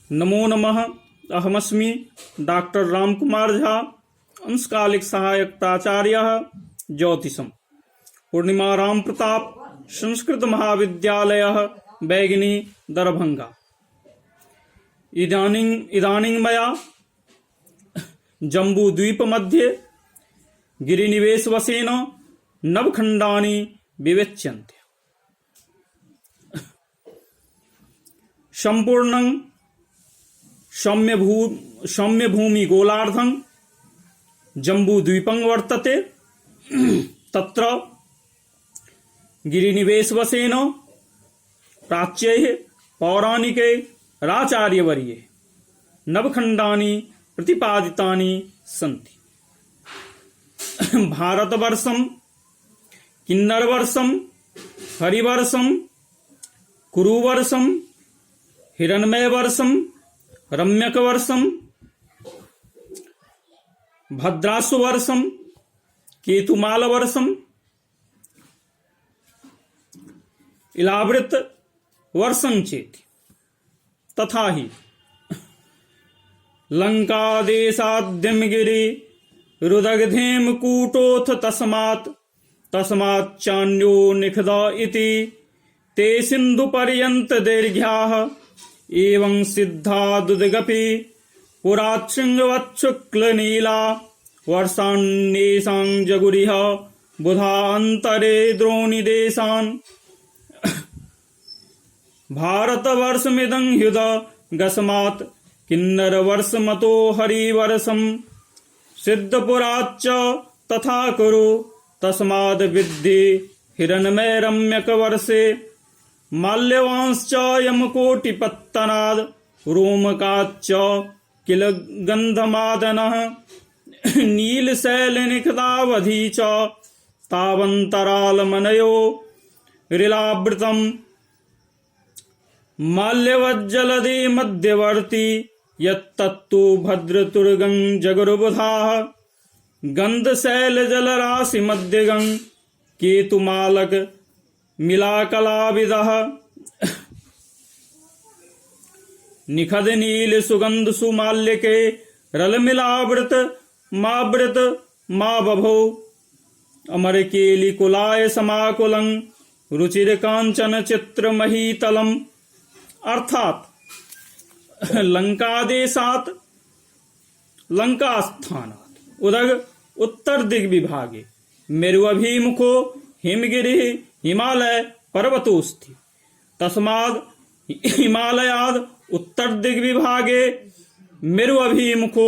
नमो नमः। अहमस्मि डॉक्टर रामकुमार झा, अंशकालिक सहायक प्राचार्य ज्योतिषम, पूर्णिमा राम प्रताप संस्कृत महाविद्यालय बैगिनी दरभंगा। इदानीं मया जम्बूद्वीप मध्ये गिरिनिवेशवशेन नवखण्डानि विवेच्यन्ते। सम्पूर्णं सौम्यभूमि गोलार्धं जम्बूद्वीपं वर्तते। तत्र गिरिनिवेशवशेन प्राच्यैः पौराणिकैः आचार्यवर्यैः नवखण्डानि प्रतिपादितानि सन्ति। भारतवर्षं किन्नरवर्षं, हरिवर्षं, कुरुवर्षं, हिरण्मयवर्षं, रम्यकवर्षं, भद्रासुवर्षं, केतुमालवर्षं, इलावृत वर्षं चेति। तथा हि लंकादेशाद्यमगिरि रुदग्धेमकूटोऽथ तस्माच्चान्यो निखद इति ते सिन्धुपर्यन्तदैर्घ्याः एवं सिद्धादुदगपि पुराच्छृङ्गवच्छुक्लनीला वर्षाण्येषां जगुरिह बुधान्तरे द्रोणिदेशान्। भारतवर्षमिदं ह्युदगस्मात् किन्नरवर्षमतो हरिवर्षं सिद्धपुराच्च तथा कुरु तस्माद् विद्धि हिरण्मयरम्यकवर्षे माल्यवांश्च यमकोटिपत्तनाद् रोमकाच्च किल गन्धमादनः नीलशैलनिखदावधि च तावन्तरालमनयो रिलावृतम् माल्यवज्जलदे मध्यवर्ती यत्तत्तु भद्रतुर्गं जगुर्बुधाः गन्धशैलजलराशिमध्यगं केतुमालक मिलाकलाविदः निखद नील सुगंध सुमाल्यके रलमिलावृत मा बभो अमरकेली कुलाय समाकुलं रुचिर कांचन चित्र महीतलम। अर्थात लंकादेशात् लंकास्थानात् उदग उत्तर दिग विभागे मेरुअभिमुखो हिमगिरिः हिमालय पर्वतोऽस्ति। तस्माद् हिमालयाद् उत्तर दिग विभागे मेरुअभिमुखो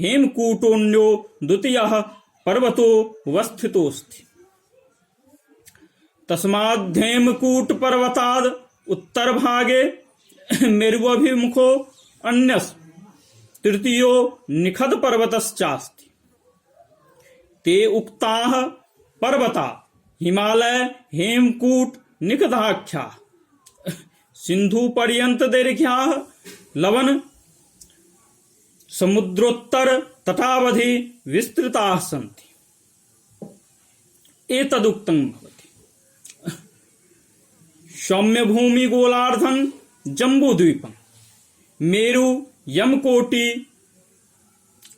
हेमकूटोऽन्यो द्वितीयः पर्वतो वस्थितोऽस्ति। तस्माद्धेमकूट पर्वताद् उत्तर भागे मेरुअभिमुखो अन्यस् तृतीयो निखद पर्वतश्चास्ति। ते उक्ताः पर्वता हिमालय हेमकूट निखदाख्याः सिंधु पर्यंत दैर्घ्याः लवण समुद्रोत्तर तटावधि विस्तृताः सन्ति। एतदुक्तं भवति। सौम्यभूमि गोलार्धं जम्बूद्वीपं मेरु यमकोटि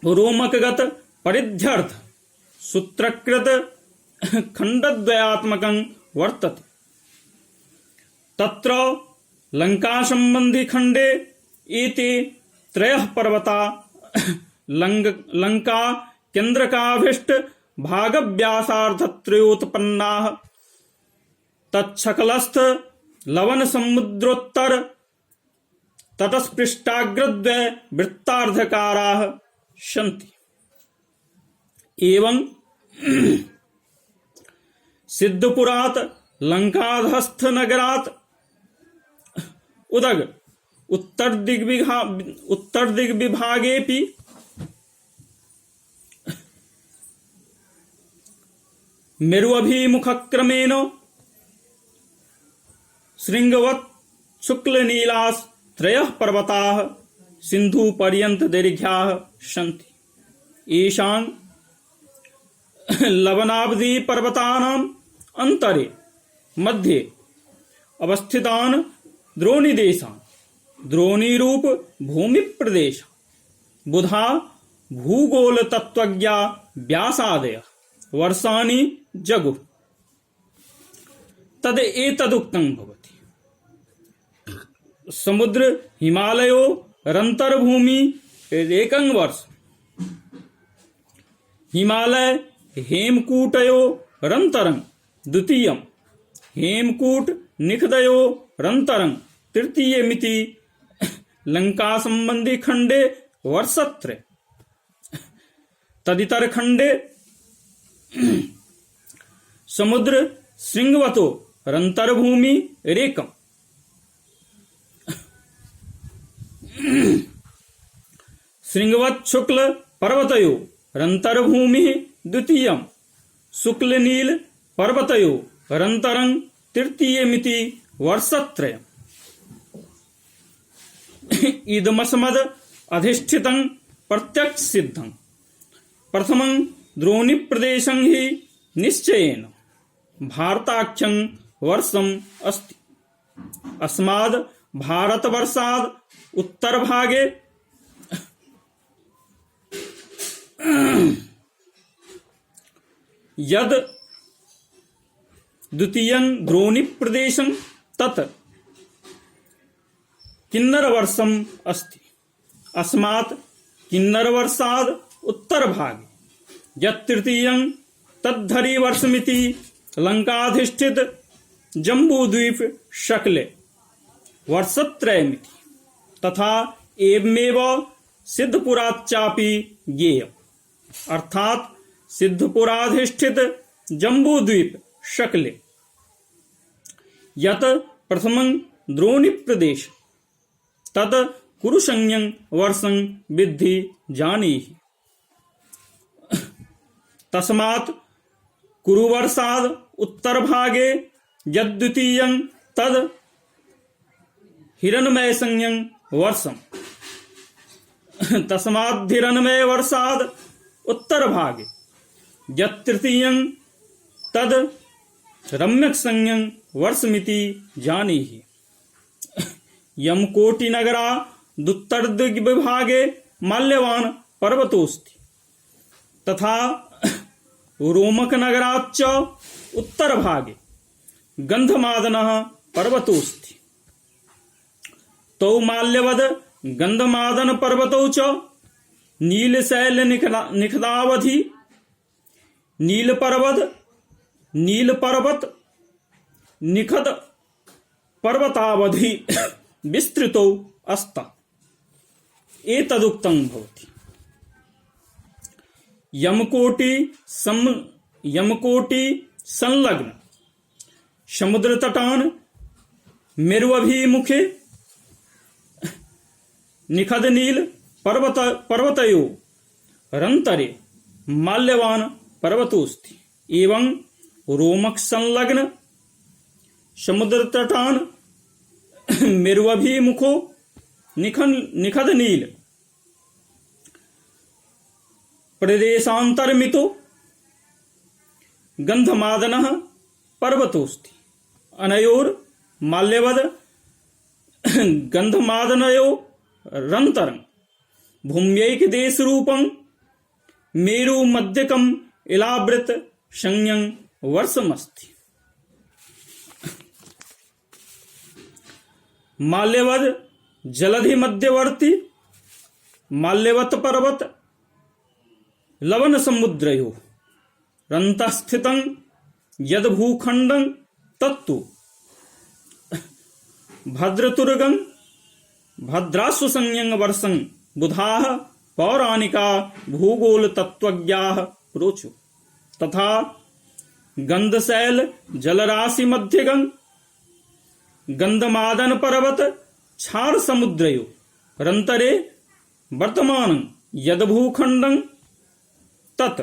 रोमकगत परिध्यर्थ सूत्रकृत खण्डद्वयात्मकं वर्तते। तत्र लंका संबंधी खंडे एते त्रयः पर्वता लंका केन्द्रकाभिष्ट भागव्यासार्धत्रयोत्पन्नाः तच्छकलस्थ लवण समुद्रोत्तर तटस्पृष्टाग्रद्वय वृत्तार्धकाराः सन्ति। एवं सिद्धपुरात् लंकाधस्थ नगरात् उदग उत्तर दिग विभागेपि मेरुअभिमुखक्रमेण शृंगवत् शुक्लनीलास् त्रयः पर्वताः सिन्धु पर्यन्त दैर्घ्याः सन्ति। येषां लवणावधि पर्वतानाम् अंतरे मध्ये अवस्थितान् द्रोणिदेशान् द्रोणीरूप भूमि प्रदेश बुधा भूगोल तत्वज्ञा व्यासादय वर्षाणि जगु तद एतदुक्तं भवति। समुद्र हिमालयो रंतर्भूमि एकं वर्ष हिमालय हेमकूटयो रंतरं द्वितीयं हेमकूट निखदयो रंतरं तृतीयमिति लंका संबंधी खंडे वर्षत्रय तदितर खंडे समुद्र श्रृंगवतो रंतर्भूमि रेकम श्रृंगवत शुक्ल पर्वतयो रंतर्भूमि द्वितीयं शुक्ल नील पर्वतयो रंतरं तृतीयमिति वर्षत्रयम् इदमस्मद् अधिष्ठितं प्रत्यक्ष सिद्धं प्रथमं द्रोणी प्रदेशं हि निश्चयेन भारताख्यं वर्षम् अस्ति। अस्माद् भारतवर्षाद् उत्तरभागे यद् द्वितीयं द्रोणी प्रदेशं तत् किन्नरवर्षम् अस्ति। अस्मात् किन्नरवर्षाद् उत्तरभागे यत् तृतीयं तद्धरी वर्षमिति लंकाधिष्ठित जम्बूद्वीप शकले वर्षत्रयमिति तथा एवमेव सिद्धपुराच्चापि ज्ञेयम् अर्थात सिद्धपुराधिष्ठित जम्बूद्वीप शकले यत् प्रथमं द्रोणी प्रदेश तत् कुरुसंज्ञं वर्षं विद्धि जानीहि। तस्मात् कुरुवर्षाद् उत्तरभागे यद्द्वितीयं तद् हिरण्मयसंज्ञं वर्षम् तस्मात् हिरण्मयवर्षाद् उत्तरभागे यत्तृतीयं तद् रम्यकसंज्ञं वर्षमिति जानीहि। यमकोटिनगरादुत्तरदिग्विभागे माल्यवान् पर्वतोऽस्ति तथा रोमकनगराच्च उत्तरभागे गन्धमादनः पर्वतोऽस्ति। तौ माल्यवद् गन्धमादनपर्वतौ च नीलशैलनिखदावधि नीलपर्वत निखद पर्वतावधि विस्तृतौ अस्ता एतदुक्तं भवति। यमकोटि संलग्न समुद्रतटान् मेरुअभिमुखे निखद नील पर्वतयो रंतरे माल्यवान पर्वतोऽस्ति। एवं रोमक संलग्न समुद्रतटान् मेरुअभिमुखो निखद नील प्रदेशान्तर्मितो गन्धमादनः पर्वतोऽस्ति। अनयोर माल्यवद गन्धमादनयो रंतरं भूम्यैकदेशरूपं मेरु मध्यकम इलावृत संज्ञं वर्षमस्ति। माल्यवद जलधि मध्यवर्ती माल्यवत पर्वत लवण समुद्रयो रंतस्थितं यद भूखंडं तत्तु भद्रतुर्गं भद्राश्वसंज्ञं वर्षं बुधाः पौराणिका भूगोल तत्वज्ञाः प्रोचु। तथा गंधशैल जलराशि मध्यगं गंधमादन पर्वत क्षार समुद्रयो रंतरे वर्तमानं यद भूखंडं तत्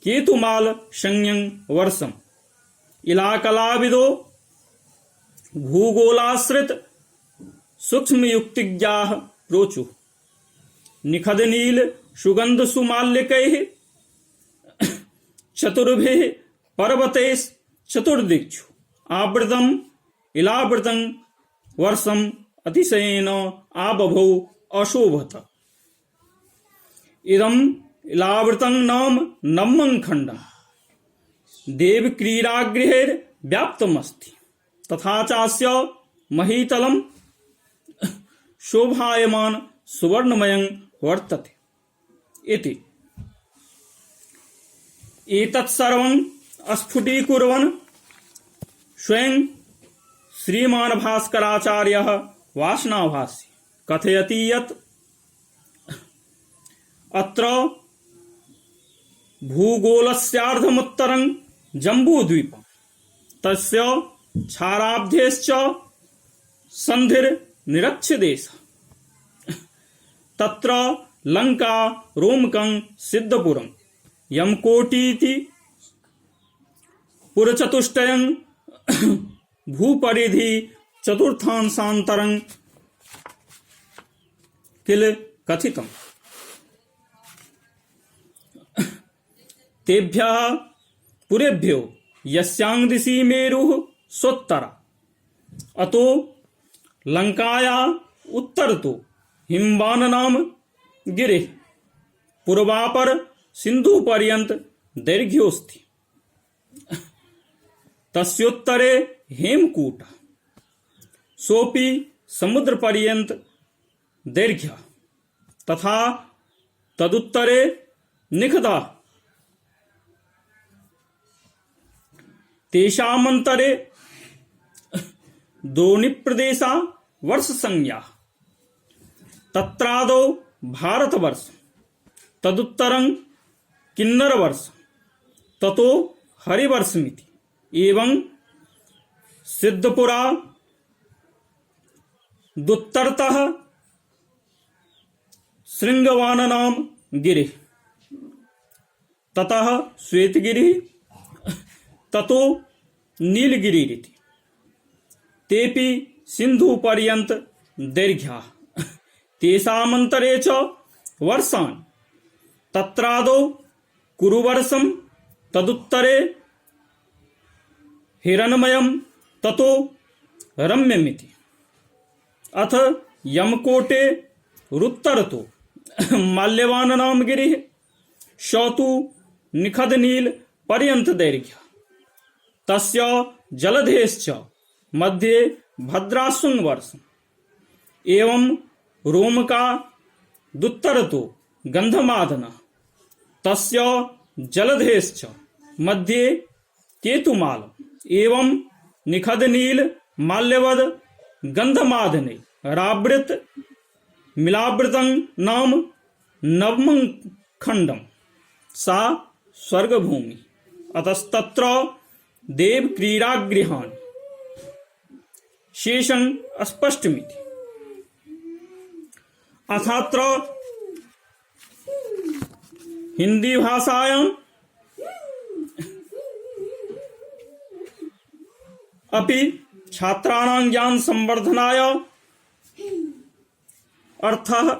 केतुमाल संज्ञं वर्षम् इलाकलाविदो भूगोलाश्रित सूक्ष्मयुक्तिज्ञाः प्रोचुः। निखद नील सुगंध सुमाल्यकैः चतुर्भिः पर्वतैः चतुर्दिक्षु आवृतम् इलावृतं वर्षम् अतिशयेन आबभौ अशोभत। इदम् इलावृतं नाम नवमं खण्डं देवक्रीडागृहैर्व्याप्तमस्ति, तथा चास्य महीतलं शोभायमान सुवर्णमयं वर्तते इति। एतत् सर्वं स्फुटीकुर्वन् स्वयं श्रीमान् भास्कराचार्यः वासनाभाष्ये कथयति यत् अत्र भूगोलस्यार्धमुत्तरं जम्बूद्वीपं तस्य क्षाराब्धेश्च सन्धिर्निरक्ष्यदेशः, तत्र लङ्का, रोमकं, सिद्धपुरं, यमकोटीति पुरचतुष्टयं भूपरिधि चतुर्थांशान्तरं किल कथितम्। तेभ्यः पुरेभ्यो यस्यां दिशि मेरुः सोत्तरा, अतो लङ्काया उत्तरतो हिमवान् गिरिः पूर्वापर सिन्धुपर्यन्त दैर्घ्योऽस्ति, तस्योत्तरे हेमकूटः सोऽपि समुद्रपर्यन्त दैर्घ्यः, तथा तदुत्तरे निखदः, तेषामन्तरे दोनिप्रदेशा वर्षसंज्ञाः, तत्रादौ भारतवर्षं, तदुत्तरं किन्नरवर्षं, ततो हरिवर्षमिति। एवं सिद्धपुरा दुत्तरतः शृङ्गवाननां गिरिः, ततः श्वेतगिरिः, ततो नीलगिरिरिति। तेपि सिन्धुपर्यन्त दैर्घ्याः, तेषामन्तरे च वर्षाणि, तत्रादौ कुरुवर्षं, तदुत्तरे हिरण्मयं, ततो रम्यमिति। अथ यमकोटे रुत्तरतो माल्यवाननां गिरिः, स तु निखदनील पर्यन्त दैर्घ्यः, तस्य जलधेश्च मध्ये भद्राश्ववर्षम्। एवं रोमका दुत्तरतो गन्धमादनः, तस्य जलधेश्च मध्ये केतुमालम्। एवं निखदनील माल्यवद गन्धमादने रावृत मिलावृतं नाम नवमं खण्डं सा स्वर्गभूमि। अतस्तत्र देवक्रीडागृहाणि शेषं स्पष्टमिति। अथात्र हिंदी भाषायां अपि छात्राणां ज्ञान संवर्धनाय अर्थः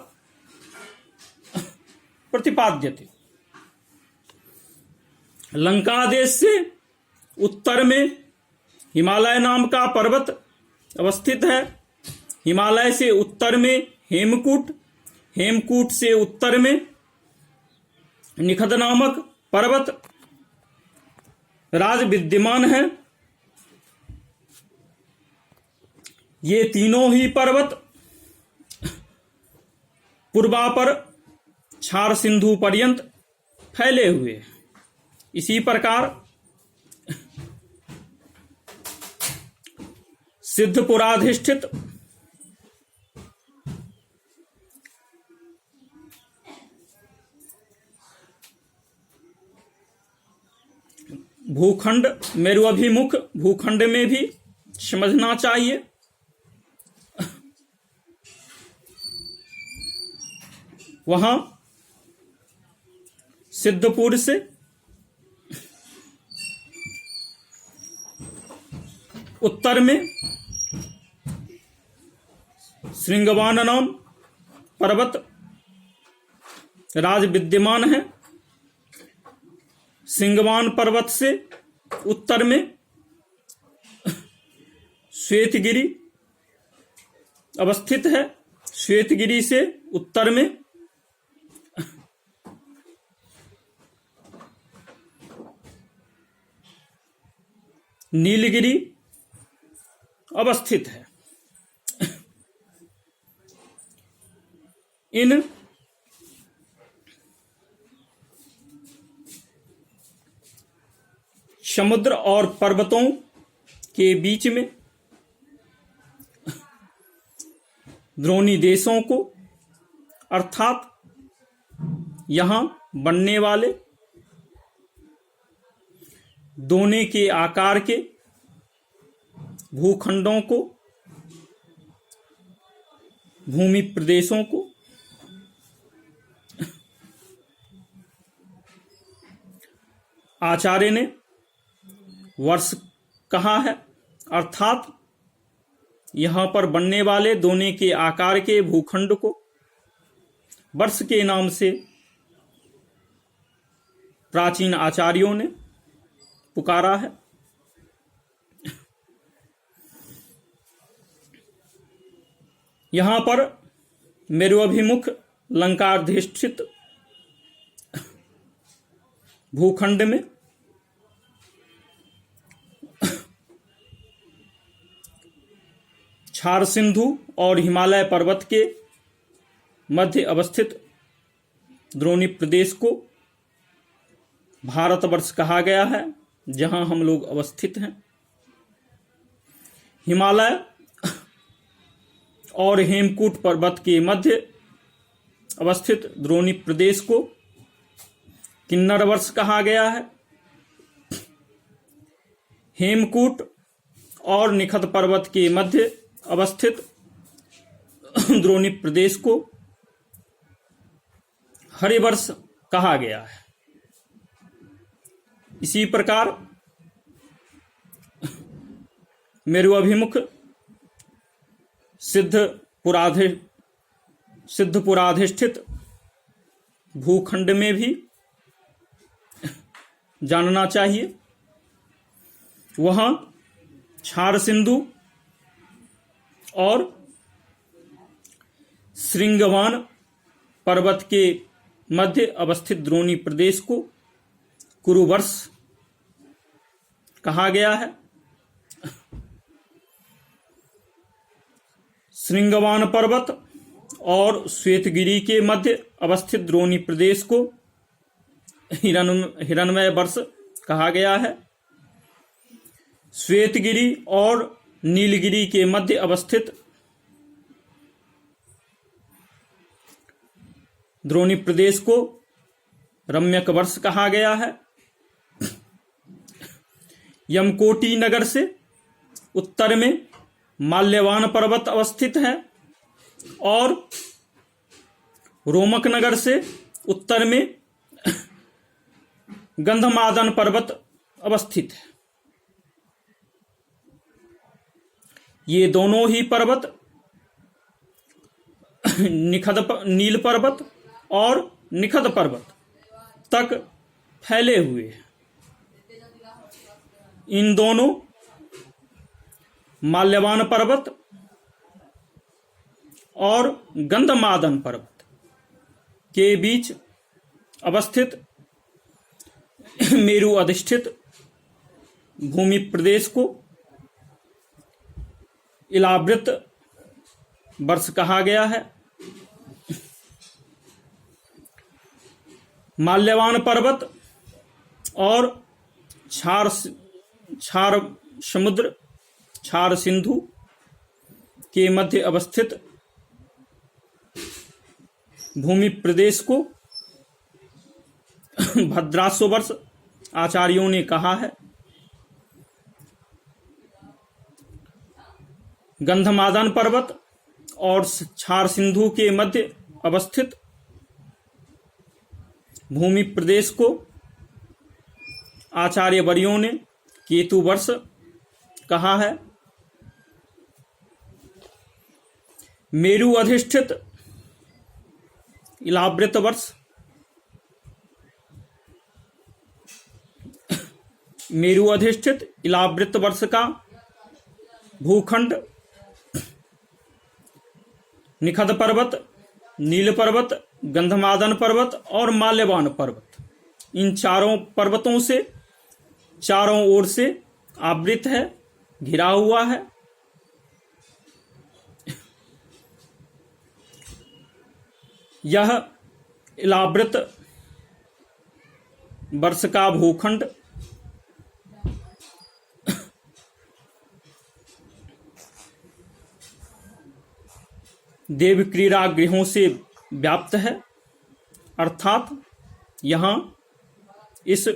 प्रतिपाद्यते। लंका देश से उत्तर में हिमालय नाम का पर्वत अवस्थित है। हिमालय से उत्तर में हेमकूट, हेमकूट से उत्तर में निखद नामक पर्वत राज विद्यमान है। ये तीनों ही पर्वत पूर्वापर क्षार सिंधु पर्यंत फैले हुए हैं। इसी प्रकार सिद्धपुराधिष्ठित भूखंड मेरुअभिमुख भूखंड में भी समझना चाहिए। वहां सिद्धपुर से उत्तर में श्रृंगवान नाम पर्वत राज विद्यमान है। सिंगवान पर्वत से उत्तर में श्वेतगिरी अवस्थित है। श्वेतगिरी से उत्तर में नीलगिरी अवस्थित है। इन समुद्र और पर्वतों के बीच में द्रोणी देशों को अर्थात यहाँ बनने वाले दोने के आकार के भूखंडों को, भूमि प्रदेशों को आचार्य ने वर्ष कहा है, अर्थात यहाँ पर बनने वाले दोने के आकार के भूखंड को वर्ष के नाम से प्राचीन आचार्यों ने पुकारा है। यहाँ पर मेरुअभिमुख लंकाधिष्ठित भूखंड में क्षार सिंधु और हिमालय पर्वत के मध्य अवस्थित द्रोणी प्रदेश को भारतवर्ष कहा गया है, जहां हम लोग अवस्थित हैं। हिमालय और हेमकूट पर्वत के मध्य अवस्थित द्रोणी प्रदेश को किन्नर वर्ष कहा गया है। हेमकूट और निखत पर्वत के मध्य अवस्थित द्रोणी प्रदेश को हरिवर्ष कहा गया है। इसी प्रकार मेरुअभिमुख सिद्धपुराधिष्ठित भूखंड में भी जानना चाहिए। वहां क्षार सिंधु और श्रृंगवान पर्वत के मध्य अवस्थित द्रोणी प्रदेश को कुरुवर्ष कहा गया है। श्रृंगवान पर्वत और श्वेतगिरी के मध्य अवस्थित द्रोणी प्रदेश को हिरण्मय वर्ष कहा गया है। श्वेतगिरी और नीलगिरी के मध्य अवस्थित द्रोणी प्रदेश को रम्यक वर्ष कहा गया है। यमकोटी नगर से उत्तर में माल्यवान पर्वत अवस्थित है और रोमक नगर से उत्तर में गंधमादन पर्वत अवस्थित है। ये दोनों ही पर्वत नील पर्वत और निखद पर्वत तक फैले हुए हैं। इन दोनों माल्यवान पर्वत और गंधमादन पर्वत के बीच अवस्थित मेरु अधिष्ठित भूमि प्रदेश को इलावृत वर्ष कहा गया है। माल्यवान पर्वत और क्षार सिंधु के मध्य अवस्थित भूमि प्रदेश को भद्रासो वर्ष आचार्यों ने कहा है। गंधमादन पर्वत और क्षार सिंधु के मध्य अवस्थित भूमि प्रदेश को आचार्य वर्यों ने केतु वर्ष कहा है। मेरु अधिष्ठित इलावृत वर्ष मेरु अधिष्ठित इलावृत वर्ष का भूखंड निखद पर्वत, नील पर्वत, गंधमादन पर्वत और माल्यवान पर्वत। इन चारों पर्वतों से चारों ओर से आवृत है, घिरा हुआ है। यह इलावृत वर्ष का भूखंड देव क्रीड़ा गृहों से व्याप्त है, अर्थात यहाँ इस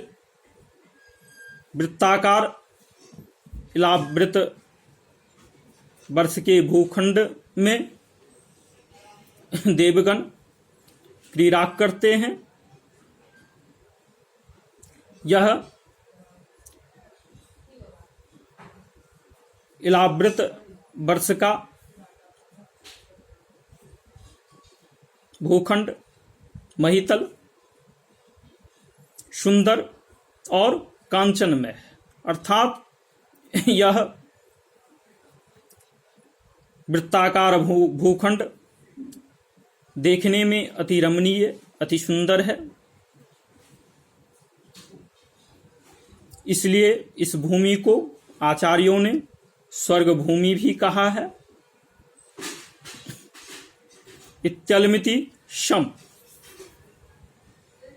वृत्ताकार इलावृत वर्ष के भूखंड में देवगण क्रीड़ा करते हैं। यह इलावृत वर्ष का भूखंड महितल, सुंदर और कांचनमय है, अर्थात यह वृत्ताकार भूखंड देखने में अति रमणीय, अति सुंदर है। इसलिए इस भूमि को आचार्यों ने स्वर्ग भूमि भी कहा है। इत्यलमिति शम।